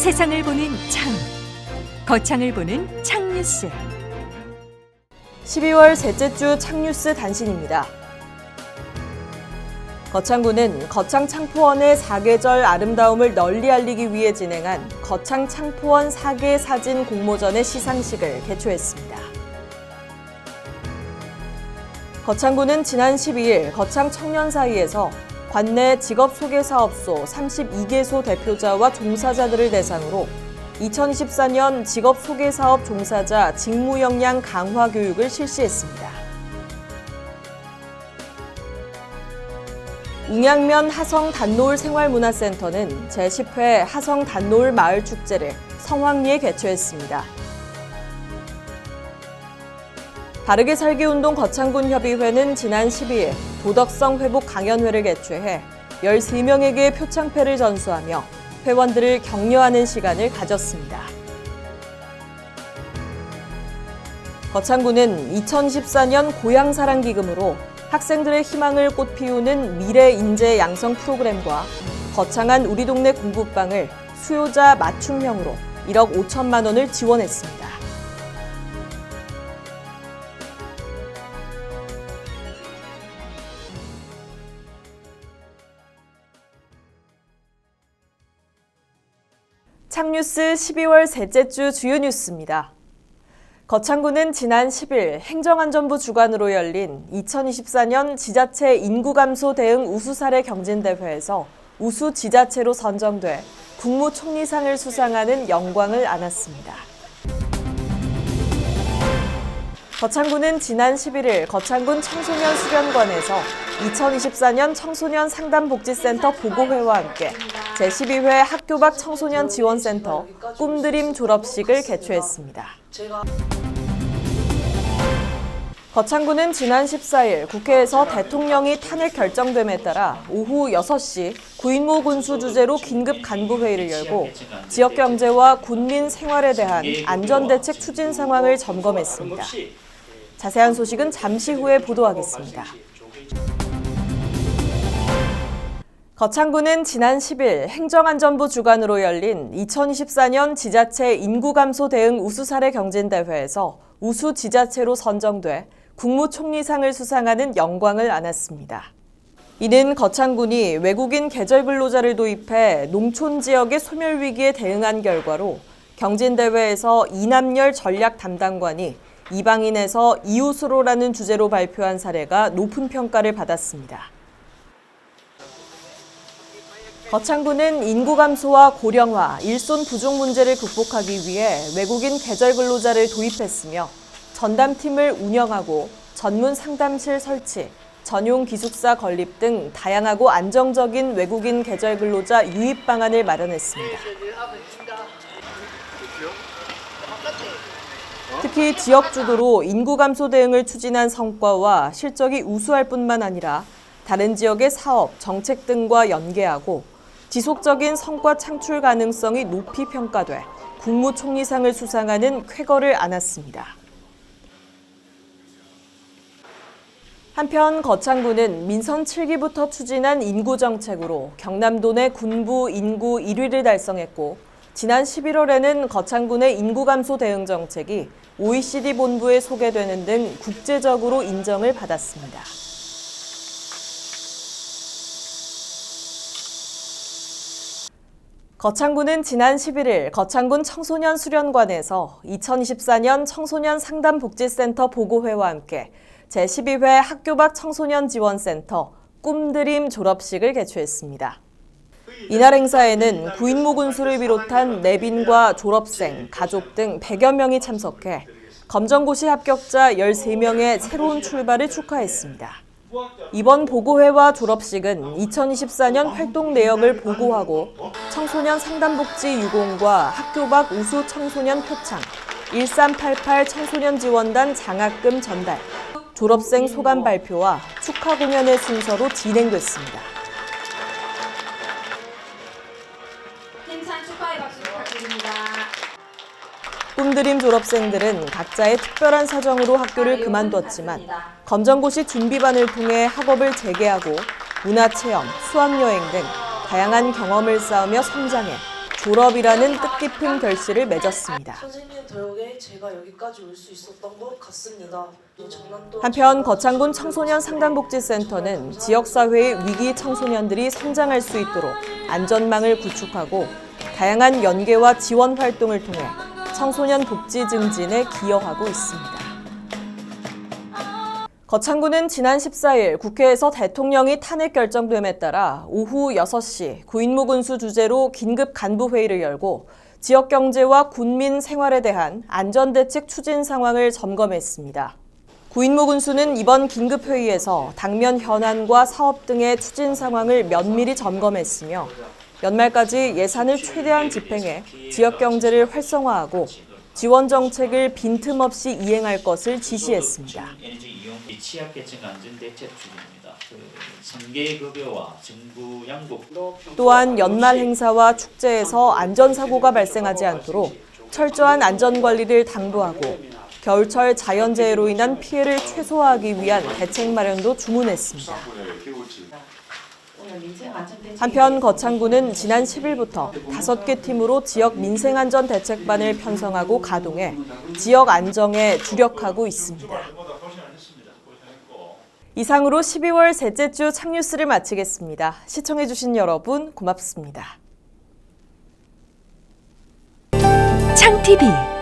세상을 보는 창, 거창을 보는 창뉴스. 12월 셋째 주 창뉴스 단신입니다. 거창구는 거창창포원의 사계절 아름다움을 널리 알리기 위해 진행한 거창창포원 사계 사진 공모전의 시상식을 개최했습니다. 거창구는 지난 12일 거창 청년사이에서 관내 직업소개사업소 32개소 대표자와 종사자들을 대상으로 2024년 직업소개사업 종사자 직무 역량 강화 교육을 실시했습니다. 웅양면 하성 단노을 생활문화센터는 제10회 하성 단노을 마을축제를 성황리에 개최했습니다. 바르게 살기 운동 거창군 협의회는 지난 12일 도덕성 회복 강연회를 개최해 13명에게 표창패를 전수하며 회원들을 격려하는 시간을 가졌습니다. 거창구는 2024년 고향사랑기금으로 학생들의 희망을 꽃피우는 미래 인재 양성 프로그램과 거창한 우리 동네 공부방을 수요자 맞춤형으로 1억 5천만 원을 지원했습니다. 창뉴스 12월 셋째 주 주요 뉴스입니다. 거창구는 지난 10일 행정안전부 주관으로 열린 2024년 지자체 인구 감소 대응 우수 사례 경진대회에서 우수 지자체로 선정돼 국무총리상을 수상하는 영광을 안았습니다. 거창구는 지난 11일 거창군 청소년 수련관에서 2024년 청소년 상담복지센터 보고회와 함께 제12회 학교 밖 청소년 지원센터 꿈드림 졸업식을 개최했습니다. 거창구는 지난 14일 국회에서 대통령이 탄핵 결정됨에 따라 오후 6시 구인모 군수 주재로 긴급 간부회의를 열고 지역 경제와 군민 생활에 대한 안전대책 추진 상황을 점검했습니다. 자세한 소식은 잠시 후에 보도하겠습니다. 거창구는 지난 10일 행정안전부 주관으로 열린 2024년 지자체 인구 감소 대응 우수 사례 경진대회에서 우수 지자체로 선정돼 국무총리상을 수상하는 영광을 안았습니다. 이는 거창군이 외국인 계절 근로자를 도입해 농촌 지역의 소멸 위기에 대응한 결과로 경진대회에서 이남열 전략 담당관이 이방인에서 이웃으로라는 주제로 발표한 사례가 높은 평가를 받았습니다. 거창구는 인구 감소와 고령화, 일손 부족 문제를 극복하기 위해 외국인 계절 근로자를 도입했으며 전담팀을 운영하고 전문 상담실 설치, 전용 기숙사 건립 등 다양하고 안정적인 외국인 계절 근로자 유입 방안을 마련했습니다. 특히 지역 주도로 인구 감소 대응을 추진한 성과와 실적이 우수할 뿐만 아니라 다른 지역의 사업, 정책 등과 연계하고 지속적인 성과 창출 가능성이 높이 평가돼 국무총리상을 수상하는 쾌거를 안았습니다. 한편 거창구는 민선 7기부터 추진한 인구 정책으로 경남도 내 군부 인구 1위를 달성했고 지난 11월에는 거창구 내 인구 감소 대응 정책이 OECD 본부에 소개되는 등 국제적으로 인정을 받았습니다. 거창구는 지난 11일 거창군 청소년 수련관에서 2024년 청소년 상담복지센터 보고회와 함께 제12회 학교 밖 청소년 지원센터 꿈드림 졸업식을 개최했습니다. 이날 행사에는 구인모 군수를 비롯한 내빈과 졸업생, 가족 등 100여 명이 참석해 검정고시 합격자 13명의 새로운 출발을 축하했습니다. 이번 보고회와 졸업식은 2024년 활동 내역을 보고하고 청소년 상담복지 유공과 학교 밖 우수 청소년 표창, 1388 청소년 지원단 장학금 전달, 졸업생 소감 발표와 축하 공연의 순서로 진행됐습니다. 힘찬 축하의 박수 부탁드립니다. 꿈드림 졸업생들은 각자의 특별한 사정으로 학교를 그만뒀지만 검정고시 준비반을 통해 학업을 재개하고 문화체험, 수학여행 등 다양한 경험을 쌓으며 성장해 졸업이라는 뜻깊은 결실을 맺었습니다. 선생님 덕에 제가 여기까지 올 수 있었던 것 같습니다. 한편 거창군 청소년 상담복지센터는 지역사회의 위기 청소년들이 성장할 수 있도록 안전망을 구축하고 다양한 연계와 지원 활동을 통해 청소년 복지 증진에 기여하고 있습니다. 거창군은 지난 14일 국회에서 대통령이 탄핵 결정됨에 따라 오후 6시 구인무군수 주재로 긴급 간부회의를 열고 지역 경제와 군민 생활에 대한 안전대책 추진 상황을 점검했습니다. 구인무군수는 이번 긴급회의에서 당면 현안과 사업 등의 추진 상황을 면밀히 점검했으며 연말까지 예산을 최대한 집행해 지역 경제를 활성화하고 지원 정책을 빈틈없이 이행할 것을 지시했습니다. 취약계층 안전대책 중입니다. 생계급여와 정부 양복. 또한 연말 행사와 축제에서 안전사고가 발생하지 않도록 철저한 안전관리를 당부하고 겨울철 자연재해로 인한 피해를 최소화하기 위한 대책 마련도 주문했습니다. 한편 거창군은 지난 10일부터 5개 팀으로 지역 민생안전대책반을 편성하고 가동해 지역 안정에 주력하고 있습니다. 이상으로 12월 셋째 주 창뉴스를 마치겠습니다. 시청해주신 여러분 고맙습니다. 창TV